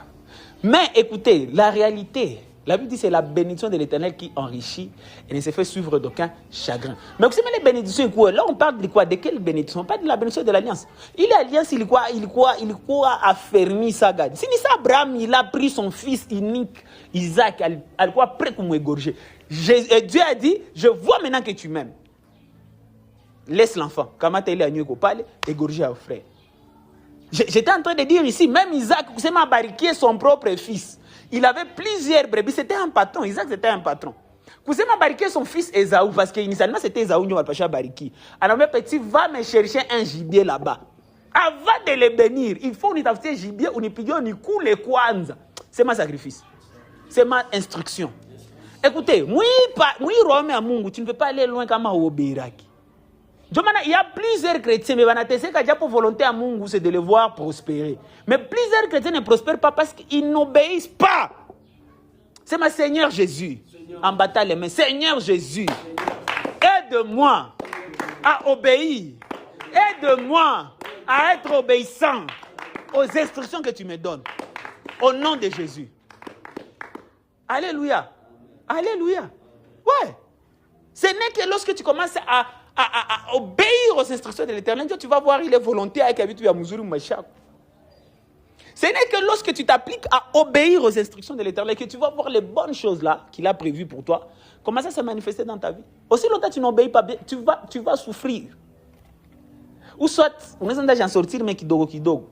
Mais écoutez, la réalité, la Bible dit c'est la bénédiction de l'Éternel qui enrichit et ne se fait suivre d'aucun chagrin. Mais vous savez, les bénédictions, là on parle de quoi? De quelle bénédiction? On parle de la bénédiction de l'alliance. Il est alliance, il affermi ça, gars. Si Abraham, il a pris son fils unique, Isaac, il quoi prêt pour m'égorger. Dieu a dit, je vois maintenant que tu m'aimes. Laisse l'enfant. Comment tu es allé à égorger un frère. J'étais en train de dire ici, même Isaac, c'est m'a barriqué son propre fils. Il avait plusieurs brebis, c'était un patron. Isaac, c'était un patron. Vous m'a barriqué son fils Esaü, parce qu'initialement, c'était Esaü qui m'a pas barriqué. Alors, mon petit, va me chercher un gibier là-bas. Avant de le bénir, il faut nous faire gibier, on y pige, on y coule les kwanza. C'est ma sacrifice. C'est ma instruction. Écoutez, moi, Rome à Mungu, tu ne peux pas aller loin comme au Beiraki. Il y a plusieurs chrétiens, mais pour volonté à Mungu, c'est de les voir prospérer. Mais plusieurs chrétiens ne prospèrent pas parce qu'ils n'obéissent pas. C'est ma Seigneur Jésus. En battant les mains. Seigneur Jésus, aide-moi à obéir. Aide-moi à être obéissant aux instructions que tu me donnes. Au nom de Jésus. Alléluia. Alléluia. Ouais. Ce n'est que lorsque tu commences à obéir aux instructions de l'Éternel, tu vas voir, il est volontaire avec Abitou Yamouzuru Machak. Ce n'est que lorsque tu t'appliques à obéir aux instructions de l'Éternel que tu vas voir les bonnes choses là qu'il a prévues pour toi. Comment ça se manifester dans ta vie? Aussi longtemps que tu n'obéis pas bien, tu vas souffrir. Ou soit, on est en train de sortir, mais kidogo.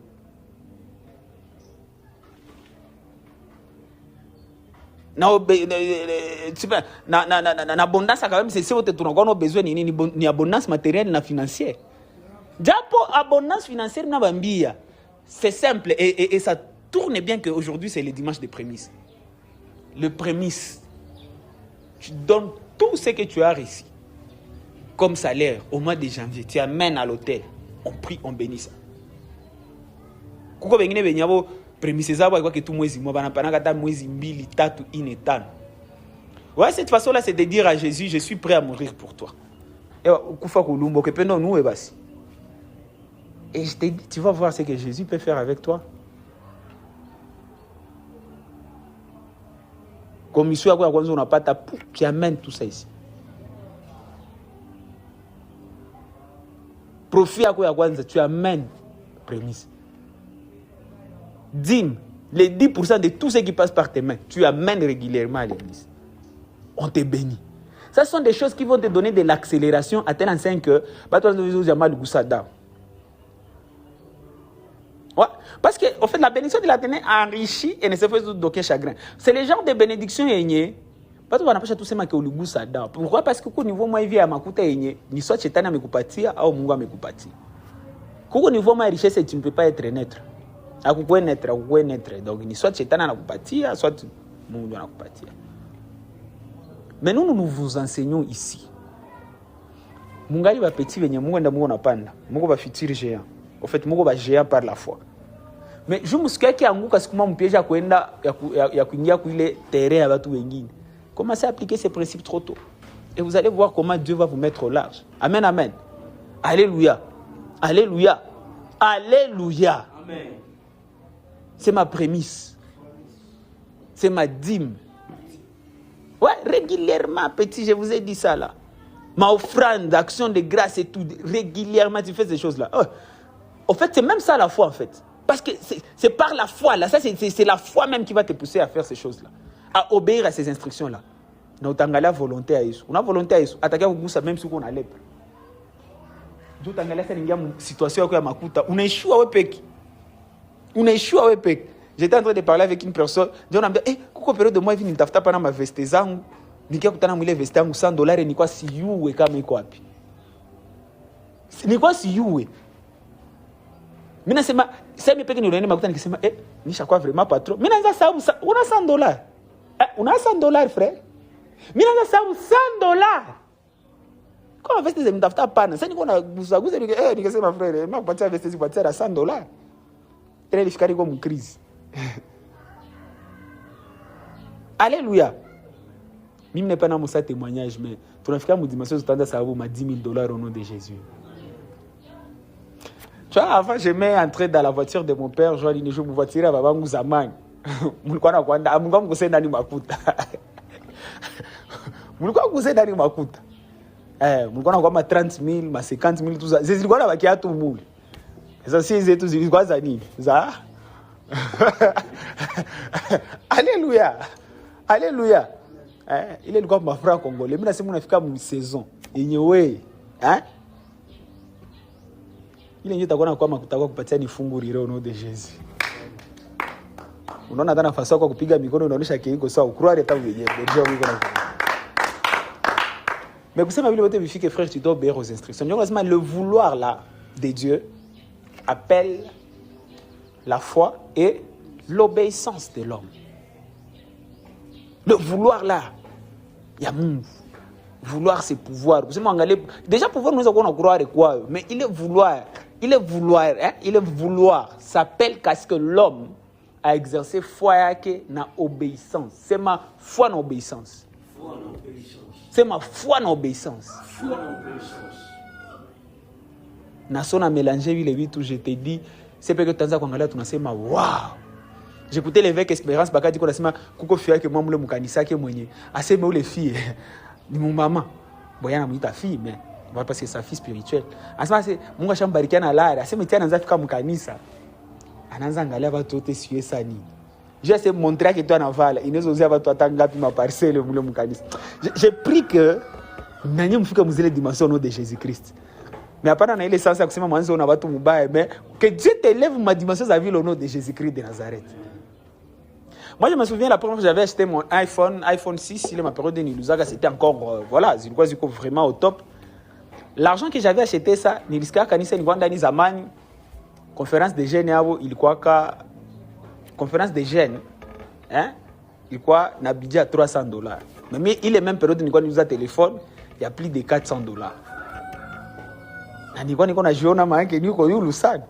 L'abondance quand même, c'est ce que tu as besoin ni abondance matérielle ni financière. Diapo abondance financière na bambia. C'est simple et ça tourne bien qu'aujourd'hui c'est le dimanche des prémices. Le prémisse, tu donnes tout ce que tu as reçu comme salaire au mois de janvier. Tu amènes à l'hôtel, on prie, on bénit ça. Kuko bengine benyabo prémisse ça quoi que tout mwezi mo bana pana kata mwezi mbili tatu ine tano. Ouais, cette façon là c'est de dire à Jésus, je suis prêt à mourir pour toi. Et kufa kulumbo ke pendo nous e basi. Et je te dis, tu vas voir ce que Jésus peut faire avec toi. Comme ici, on n'a pas ta poupe, tu amènes tout ça ici. Profit à quoi tu amènes prémisse. Dîme, les 10% de tout ce qui passe par tes mains, tu amènes régulièrement à l'église. On te bénit. Ça sont des choses qui vont te donner de l'accélération à tel enseigne que, ouais, parce que, en fait, la bénédiction de l'Éternel enrichit et ne se fait d'aucun chagrin. C'est le genre de bénédiction yenye. Parce que on appelle tout ça que le goût ça dort. Pourquoi? Parce que au niveau moi il vient à makuta yenye, ni soit chetana amekupatia au Mungu amekupatia. Au niveau moi richesse tu ne peux pas être neutre. Akukwe neutre. Donc ni soit chetana anakupatia, soit Mungu anakupatia. Mais nous vous enseignons ici. Mungali va petit venye Mungu nda Mungu napanda. Mungu va futur géant. En fait, Mungu va géant par la foi. Mais je me suis dit que si je piège à kuenda ya kuingia kuile terrain à watu wengine. Commencez à appliquer ces principes trop tôt. Et vous allez voir comment Dieu va vous mettre au large. Amen, amen. Alléluia. Alléluia. Alléluia. Amen. C'est ma prémisse. C'est ma dîme. Ouais, régulièrement, petit, je vous ai dit ça là. Ma offrande, action de grâce et tout, régulièrement, tu fais ces choses-là. En fait, c'est même ça la foi, en fait. Parce que c'est par la foi, là. Ça, c'est la foi même qui va te pousser à faire ces choses-là. À obéir à ces instructions-là. Nous avons la volonté à Jésus. On a volonté à Jésus. Attaquer au goût, même si on a lèpre. Nous avons la situation à Makuta. On a échoué à Peki. Unaishua wewe peke. J'étais en train de parler avec une personne. Je lui ai dit, kuko période de moi hivi nitafuta pana ma veste zangu. Nikia kutana mwile veste yangu $100 ni kwa siyuwe kama iko wapi. Ni kwa siyuwe. Mimi nasema sasa peke ni unaenda makuta nikisema nisha kwa vraiment patron. Mimi naanza sababu una $100. Una $100 frère. Mimi naanza sababu $100. Kwa veste za mtafuta pana. Sasa niko na guzaguza nikisema frère, mimi nakupatia veste zipatia $100. Ile lifikari kwa mkrizi. Alléluia. Mimi n'ai pas dans mon témoignage, mais tu n'as fait qu'à me dire, tu as savoir ma $10,000 au nom de Jésus. Tu vois, avant, je m'ai entré dans la voiture de mon père, je dis, je me voiture à Baba Mouzamani. Mulikuwa kwanda, amunga mkuse ndani makuta. Mulikuwa mkuse ndani makuta. Mulikuwa kwa ma 30,000, ma 50,000 tout ça. Zilikuwa na bakia tu muli. Sasa si zetu zilikuwa za nini? Za Alléluia. Alléluia. Ile ilikuwa mafra Congolais. Mimi nasema unafika mu saison yenyewe. Ile ndio itakuwa kwa makutakuwa kupatia ni fungu lile au nom de Jésus. Unaona hata nafasi yako kupiga mikono unaonyesha kiiko sawa ukroire hata wenyewe. Ndio uko na. Mais kusema vile wote vifike frère, tu dois obéir aux instructions. Ndio lazima le vouloir là de Dieu appelle la foi et l'obéissance de l'homme. Le vouloir là, il y a Mungu. Vouloir c'est pouvoir. Déjà pouvoir nous avons croire quoi, mais il est vouloir. Il est vouloir. Ça s'appelle qu'à ce que l'homme a exercé foi na obéissance. C'est ma foi na obéissance. C'est ma foi na obéissance. Na sona mélanger les huit où je t'ai dit, c'est parce que tanza kuangalia tunasema waouh. J'écoutais l'évêque Espérance bakati kwa nasema kuko fia que moi mule mukanisa ke mwenye aseme ule fille ni mon maman. Boya na muita fille mais parce que sa fille spirituelle. Asema c'est Mungu ashambarikia na lara, asema tia anaanza fika mukanisa. Anaanza angalia watu wote siwe sani. Je sais montrer que toi na vala, inaweza uzia watu atangapi ma parcelle mule mukanisa. J'ai pris que nanye mfika muzile dimension au nom de Jésus-Christ. Mais apana na ile sens ya kusema mwanzo una watu mubaya, mais que Dieu t'élève ma dimension de la vie au nom de Jésus-Christ de Nazareth. Moi, je me souviens la première fois que j'avais acheté mon iPhone 6, il est ma période de Niluzaga, c'était encore, voilà, c'est vraiment au top. L'argent que j'avais acheté ça, Niliska Kanisa Nigwanda Nizamani, conférence des jeunes, il quoi conférence des jeunes, hein, il quoi na budget à $300. Mais il est même période de Nigwanda téléphone, il y a plus de $400. Na Nigwanda na jiona maanke niko yulu sana.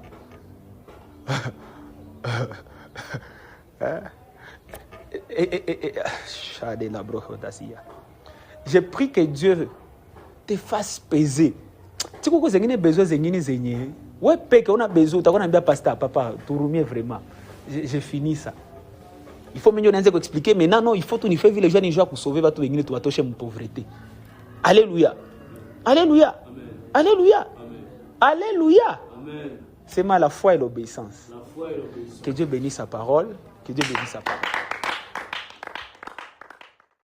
J'ai pris que Dieu te fasse peser. Tu sais que zengine besoin zengine zenye. Ouais peke on a besoin, tu as bien pasteur papa, turumie vraiment. J'ai fini ça. Il faut maintenant expliquer mais non il faut tout ni faire les gens gens pour sauver watu wengine tu watoshe mu pauvreté. Alléluia. Alléluia. Alléluia. Alléluia. Amen. C'est ma la foi et l'obéissance. La foi et l'obéissance. Que Dieu bénisse sa parole, que Dieu bénisse sa parole.